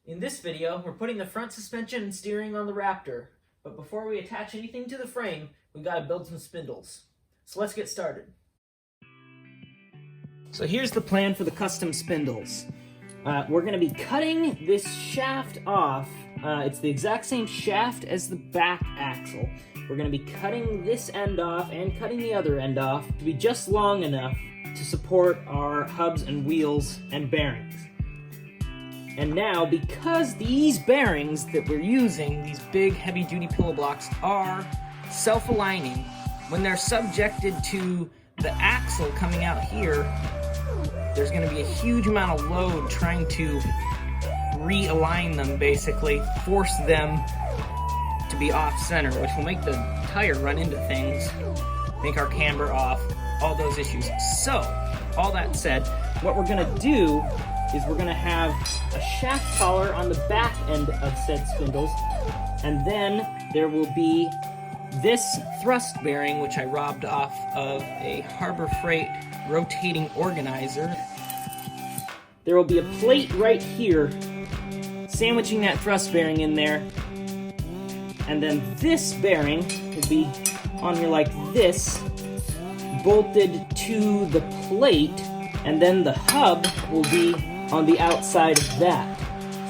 In this video, we're putting the front suspension and steering on the Raptor, but before we attach anything to the frame, we gotta build some spindles. So let's get started. So here's the plan for the custom spindles. We're gonna be cutting this shaft off. It's the exact same shaft as the back axle. We're gonna be cutting this end off and cutting the other end off to be just long enough to support our hubs and wheels and bearings. And now, because these bearings that we're using, these big heavy-duty pillow blocks, are self-aligning, when they're subjected to the axle coming out here, there's going to be a huge amount of load trying to realign them, basically, force them to be off-center, which will make the tire run into things, make our camber off, all those issues. So, all that said, what we're going to do is we're going to have a shaft collar on the back end of said spindles, and then there will be this thrust bearing, which I robbed off of a Harbor Freight rotating organizer. There will be a plate right here, sandwiching that thrust bearing in there, and then this bearing will be on here like this, bolted to the plate, and then the hub will be on the outside of that.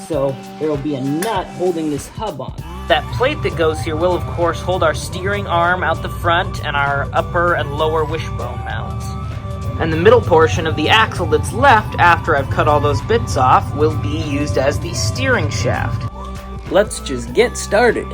So there will be a nut holding this hub on. That plate that goes here will, of course, hold our steering arm out the front and our upper and lower wishbone mounts. And the middle portion of the axle that's left after I've cut all those bits off will be used as the steering shaft. Let's just get started.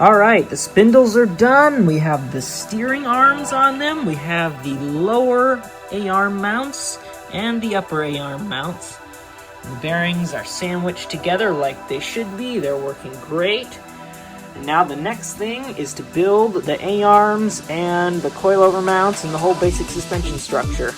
Alright, the spindles are done. We have the steering arms on them. We have the lower A-arm mounts and the upper A-arm mounts. The bearings are sandwiched together like they should be. They're working great. And now the next thing is to build the A-arms and the coilover mounts and the whole basic suspension structure.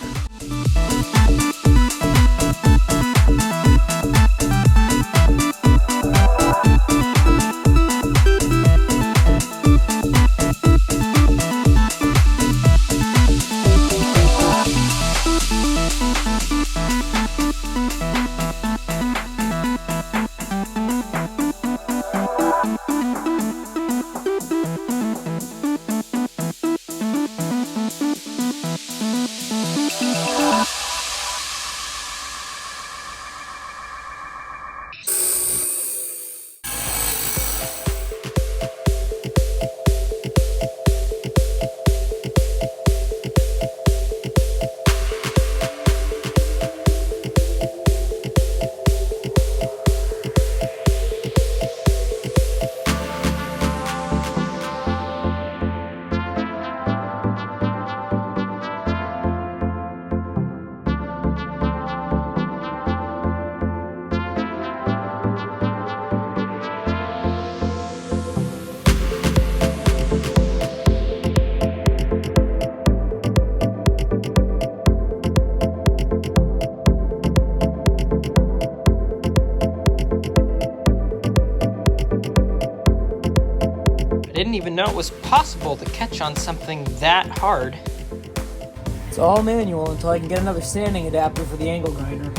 didn't even know it was possible to catch on something that hard. It's all manual until I can get another sanding adapter for the angle grinder.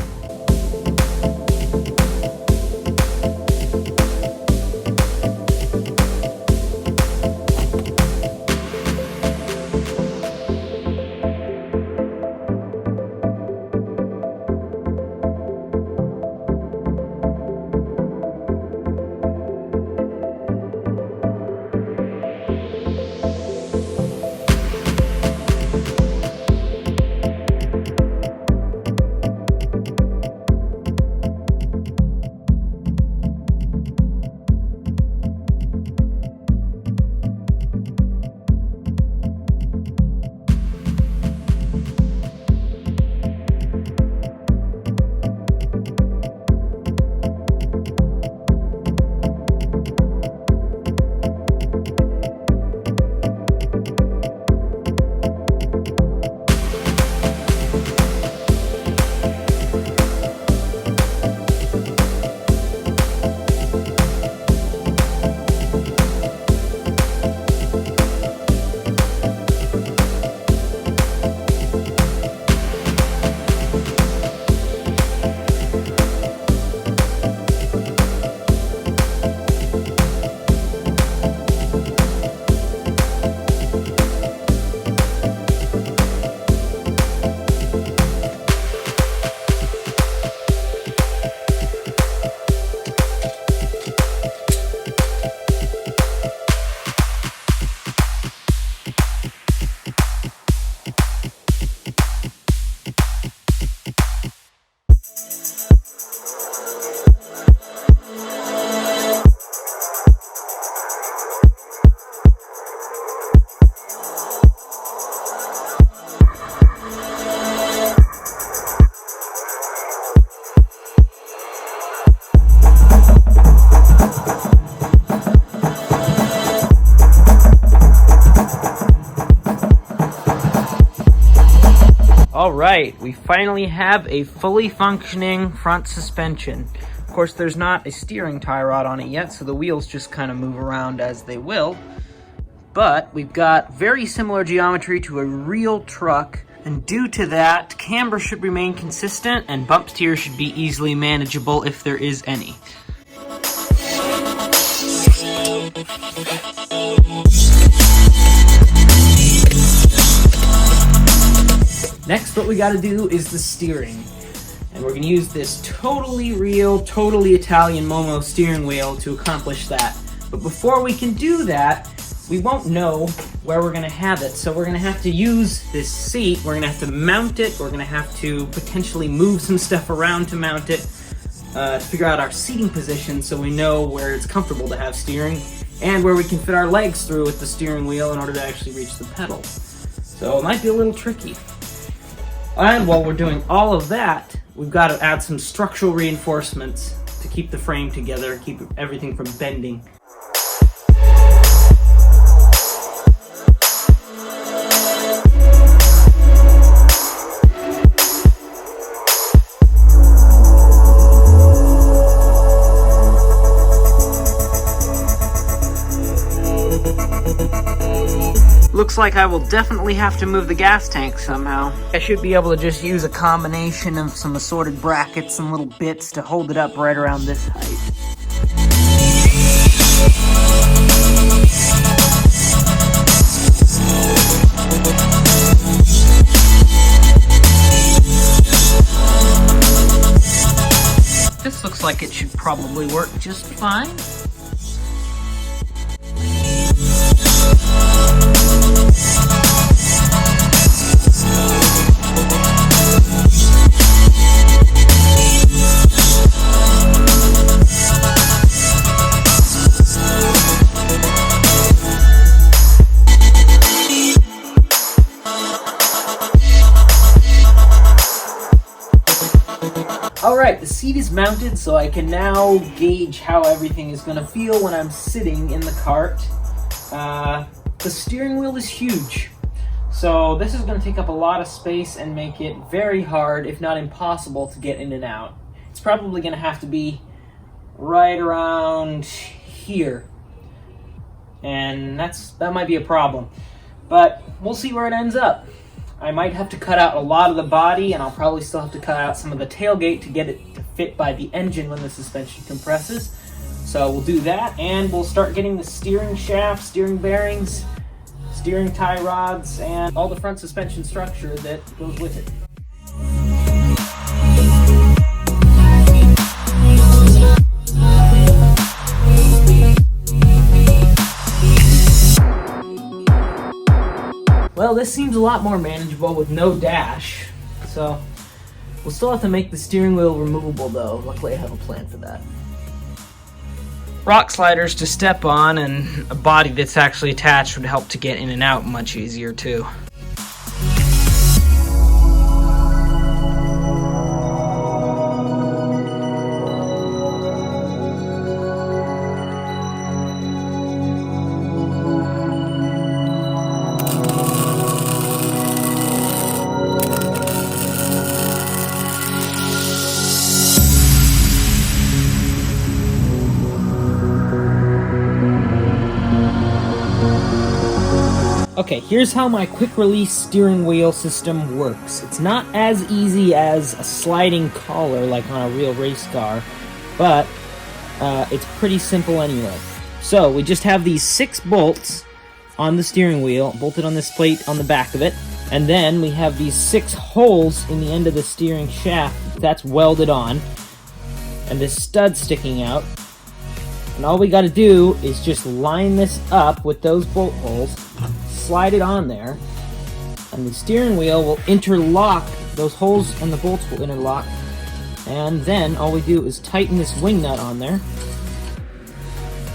Alright, we finally have a fully functioning front suspension. Of course, there's not a steering tie rod on it yet, so the wheels just kind of move around as they will. But we've got very similar geometry to a real truck, and due to that, camber should remain consistent and bumps here should be easily manageable if there is any. Next, what we gotta do is the steering. And we're gonna use this totally real, totally Italian Momo steering wheel to accomplish that. But before we can do that, we won't know where we're gonna have it. So we're gonna have to use this seat, we're gonna have to mount it, we're gonna have to potentially move some stuff around to mount it, to figure out our seating position so we know where it's comfortable to have steering, and where we can fit our legs through with the steering wheel in order to actually reach the pedal. So it might be a little tricky. And while we're doing all of that, we've got to add some structural reinforcements to keep the frame together, keep everything from bending. Looks like I will definitely have to move the gas tank somehow. I should be able to just use a combination of some assorted brackets and little bits to hold it up right around this height. This looks like it should probably work just fine. Alright, the seat is mounted, so I can now gauge how everything is going to feel when I'm sitting in the cart. The steering wheel is huge, so this is going to take up a lot of space and make it very hard, if not impossible, to get in and out. It's probably going to have to be right around here. and that might be a problem. But we'll see where it ends up. I might have to cut out a lot of the body, and I'll probably still have to cut out some of the tailgate to get it to fit by the engine when the suspension compresses. So we'll do that, and we'll start getting the steering shaft, steering bearings, steering tie rods, and all the front suspension structure that goes with it. Well, this seems a lot more manageable with no dash, so we'll still have to make the steering wheel removable though. Luckily I have a plan for that. Rock sliders to step on and a body that's actually attached would help to get in and out much easier too. Okay, here's how my quick release steering wheel system works. It's not as easy as a sliding collar like on a real race car, but it's pretty simple anyway. So we just have these 6 bolts on the steering wheel, bolted on this plate on the back of it, and then we have these 6 holes in the end of the steering shaft that's welded on, and this stud sticking out. And all we gotta do is just line this up with those bolt holes, slide it on there, and the steering wheel will interlock. Those holes and the bolts will interlock, and then all we do is tighten this wing nut on there.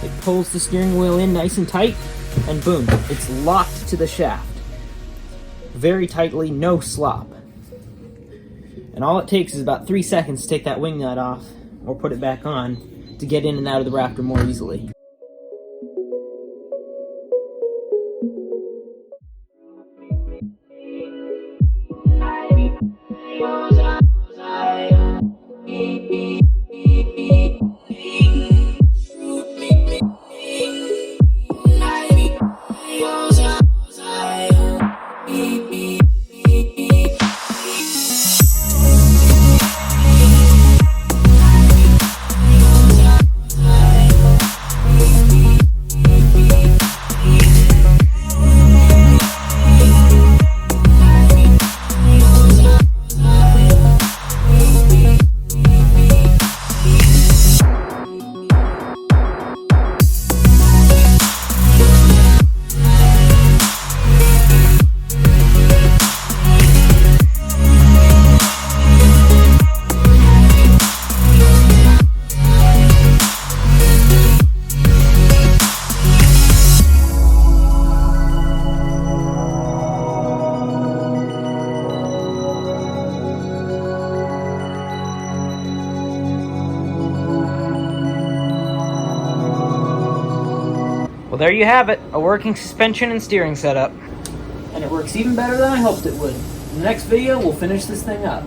It pulls the steering wheel in nice and tight, and boom, it's locked to the shaft. Very tightly, no slop. And all it takes is about 3 seconds to take that wing nut off, or put it back on, to get in and out of the Raptor more easily. Well, there you have it, a working suspension and steering setup. And it works even better than I hoped it would. In the next video, we'll finish this thing up.